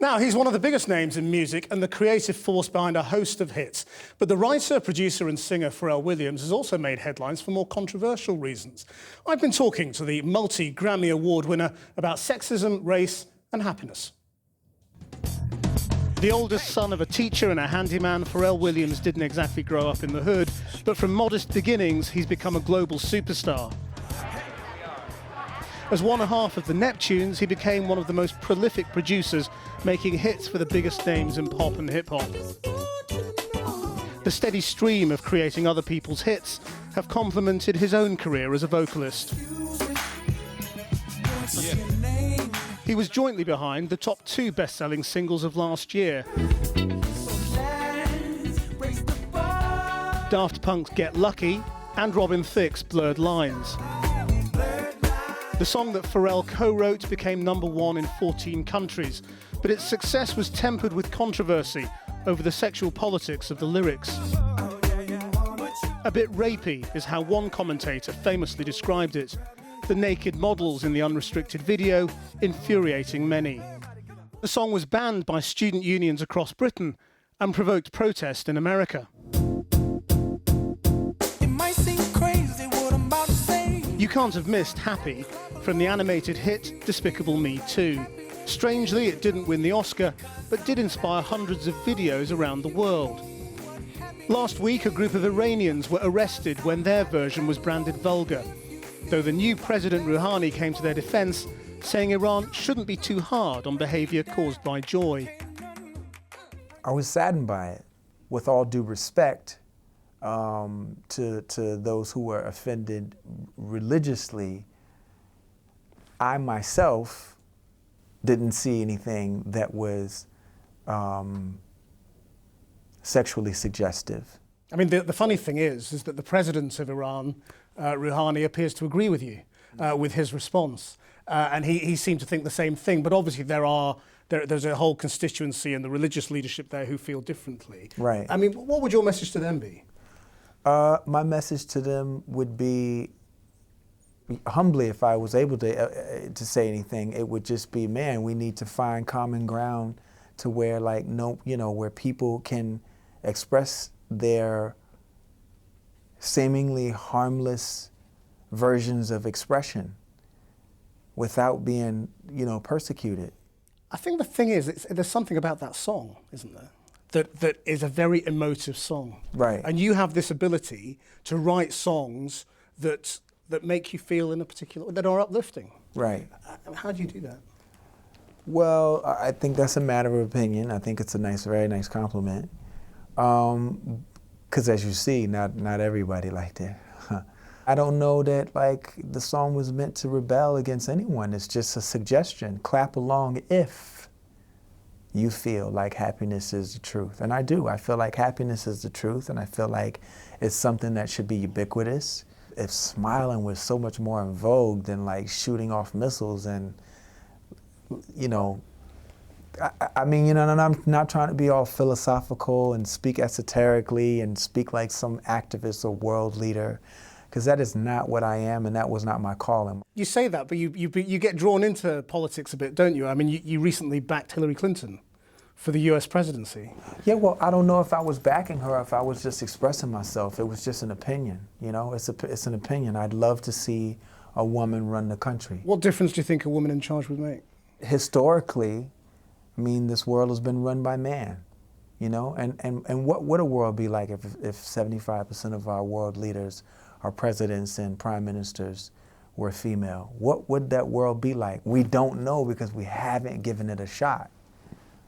Now, he's one of the biggest names in music and the creative force behind a host of hits. But the writer, producer and singer Pharrell Williams has also made headlines for more controversial reasons. I've been talking to the multi-Grammy Award winner about sexism, race and happiness. The oldest son of a teacher and a handyman, Pharrell Williams didn't exactly grow up in the hood, but from modest beginnings, he's become a global superstar. As one half of the Neptunes, he became one of the most prolific producers, making hits for the biggest names in pop and hip-hop. The steady stream of creating other people's hits have complemented his own career as a vocalist. He was jointly behind the top 2 best-selling singles of last year. Daft Punk's Get Lucky and Robin Thicke's Blurred Lines. The song that Pharrell co-wrote became #1 in 14 countries, but its success was tempered with controversy over the sexual politics of the lyrics. A bit rapey is how one commentator famously described it. The naked models in the unrestricted video infuriating many. The song was banned by student unions across Britain and provoked protest in America. You can't have missed Happy from the animated hit Despicable Me 2. Strangely, it didn't win the Oscar, but did inspire hundreds of videos around the world. Last week, a group of Iranians were arrested when their version was branded vulgar, though the new President Rouhani came to their defense, saying Iran shouldn't be too hard on behavior caused by joy. I was saddened by it, with all due respect to those who were offended religiously. I myself didn't see anything that was sexually suggestive. I mean, the funny thing is that the president of Iran, Rouhani, appears to agree with you with his response. And he seemed to think the same thing. But obviously there's a whole constituency and the religious leadership there who feel differently. Right. I mean, what would your message to them be? My message to them would be, humbly, if I was able to say anything, it would just be, man, we need to find common ground to where, like, where people can express their seemingly harmless versions of expression without being, persecuted. I think the thing is, there's something about that song, isn't there? That is a very emotive song. Right. And you have this ability to write songs that make you feel in a particular, that are uplifting. Right. How do you do that? Well, I think that's a matter of opinion. I think it's a very nice compliment. Because as you see, not everybody liked it. I don't know that, like, the song was meant to rebel against anyone. It's just a suggestion. Clap along if you feel like happiness is the truth. And I do. I feel like happiness is the truth, and I feel like it's something that should be ubiquitous. If smiling was so much more in vogue than, like, shooting off missiles and, I mean, and I'm not trying to be all philosophical and speak esoterically and speak like some activist or world leader, because that is not what I am, and that was not my calling. You say that, but you get drawn into politics a bit, don't you? I mean, you recently backed Hillary Clinton for the US presidency. Yeah, well, I don't know if I was backing her or if I was just expressing myself. It was just an opinion, it's an opinion. I'd love to see a woman run the country. What difference do you think a woman in charge would make? Historically, I mean, this world has been run by man, and what would a world be like if 75% of our world leaders, our presidents and prime ministers, were female? What would that world be like? We don't know because we haven't given it a shot.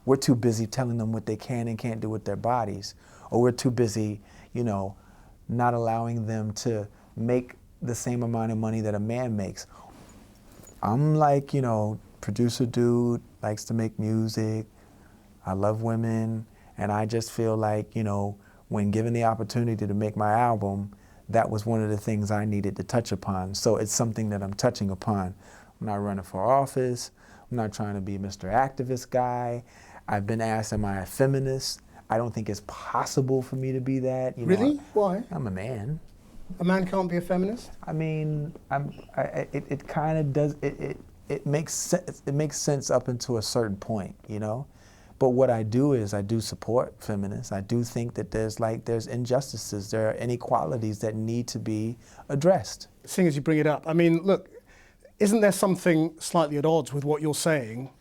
We're too busy telling them what they can and can't do with their bodies, or we're too busy, not allowing them to make the same amount of money that a man makes. I'm like, producer dude, likes to make music. I love women, and I just feel like, when given the opportunity to make my album, that was one of the things I needed to touch upon. So it's something that I'm touching upon. I'm not running for office. I'm not trying to be Mr. Activist guy. I've been asked, am I a feminist? I don't think it's possible for me to be that. Really? Why? I'm a man. A man can't be a feminist? I mean, it kind of does. It makes sense. It makes sense up until a certain point, But what I do is I do support feminists. I do think that there's injustices, there are inequalities that need to be addressed. Seeing as you bring it up, I mean, look, isn't there something slightly at odds with what you're saying,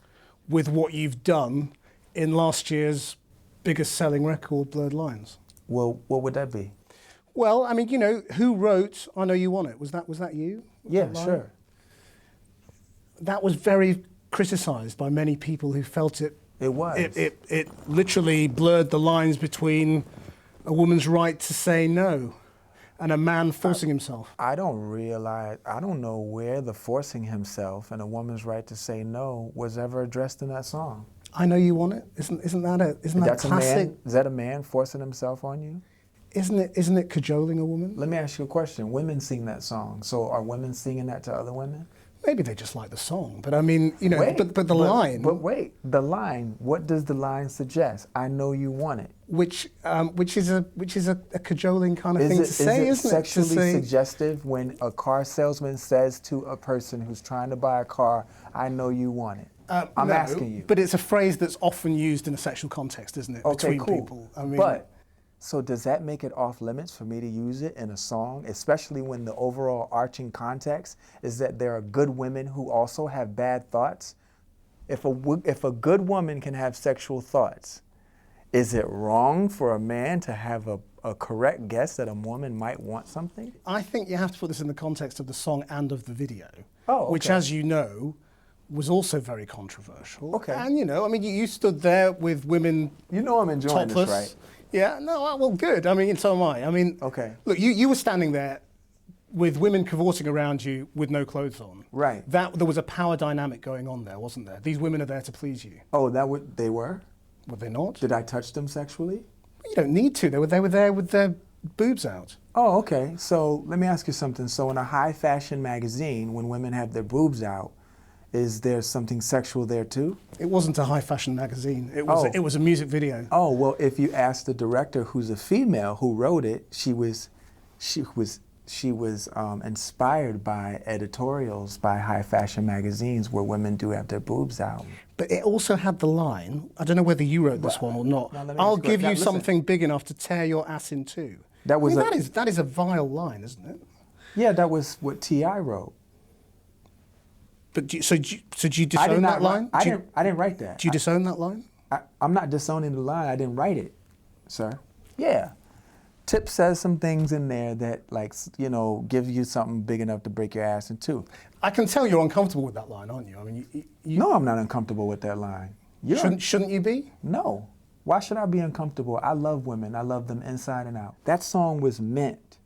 with what you've done in last year's biggest selling record, Blurred Lines? Well, what would that be? Well, I mean, you know, who wrote I Know You Want It? Was that you? Yeah, sure. That was very criticised by many people who felt it. It was. It literally blurred the lines between a woman's right to say no and a man forcing himself. I don't know where the forcing himself and a woman's right to say no was ever addressed in that song. I Know You Want It? Isn't that classic? Is that a man forcing himself on you? Isn't it cajoling a woman? Let me ask you a question. Women sing that song, so are women singing that to other women? Maybe they just like the song, but I mean, you know, but the line. But wait, the line. What does the line suggest? I know you want it. Which is a cajoling kind of thing to say, isn't it? Is it sexually suggestive when a car salesman says to a person who's trying to buy a car, "I know you want it"? I'm asking you. But it's a phrase that's often used in a sexual context, isn't it? Okay, between cool. people. I mean, So does that make it off limits for me to use it in a song, especially when the overall arching context is that there are good women who also have bad thoughts? If a good woman can have sexual thoughts, is it wrong for a man to have a correct guess that a woman might want something? I think you have to put this in the context of the song and of the video, okay. Which, as you know, was also very controversial. Okay. And, you know, I mean, you stood there with women You know I'm enjoying topless. this, right? Yeah, no, well, good. I mean, and so am I. I mean, okay. Look, you were standing there with women cavorting around you with no clothes on. Right. There was a power dynamic going on there, wasn't there? These women are there to please you. Oh, they were? Were they not? Did I touch them sexually? You don't need to. They were there with their boobs out. Oh, okay. So let me ask you something. So in a high fashion magazine, when women have their boobs out, is there something sexual there too? It wasn't a high fashion magazine. It was a music video. Oh, well, if you ask the director, who's a female, who wrote it, she was inspired by editorials by high fashion magazines where women do have their boobs out. But it also had the line, I don't know whether you wrote this one or not, I'll give you something big enough to tear your ass in two. That is a vile line, isn't it? Yeah, that was what T.I. wrote. But do you disown that line? I didn't write that. Do you disown that line? I'm not disowning the line. I didn't write it, sir. Yeah. Tip says some things in there that, like, you know, give you something big enough to break your ass in two. I can tell you're uncomfortable with that line, aren't you? I mean, No, I'm not uncomfortable with that line. Shouldn't you be? No. Why should I be uncomfortable? I love women. I love them inside and out. That song was meant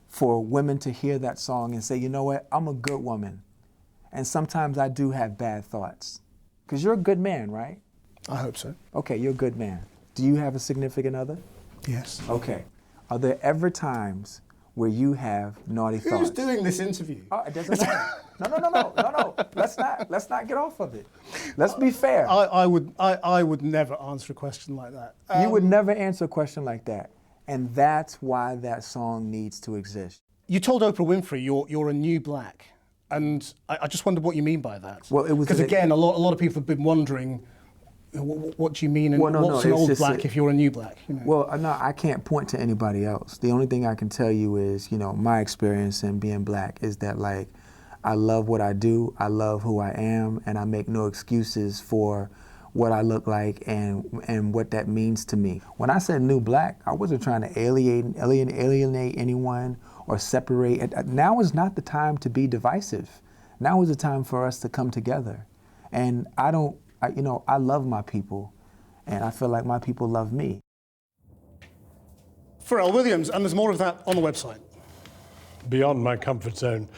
for women to hear that song and say, you know what, I'm a good woman. And sometimes I do have bad thoughts. Because you're a good man, right? I hope so. Okay, you're a good man. Do you have a significant other? Yes. Okay. Are there ever times where you have naughty thoughts? Who's doing this interview? Oh, it doesn't matter. No. Let's not get off of it. Let's be fair. I would never answer a question like that. You would never answer a question like that. And that's why that song needs to exist. You told Oprah Winfrey you're a new black. And I just wondered what you mean by that. Well, it was because again, a lot of people have been wondering, what do you mean, and what's an old black if you're a new black? You know? Well, no, I can't point to anybody else. The only thing I can tell you is, you know, my experience in being black is that, like, I love what I do, I love who I am, and I make no excuses for what I look like and what that means to me. When I said new black, I wasn't trying to alienate anyone or separate. Now is not the time to be divisive. Now is the time for us to come together. And I love my people, and I feel like my people love me. Pharrell Williams, and there's more of that on the website. Beyond my comfort zone.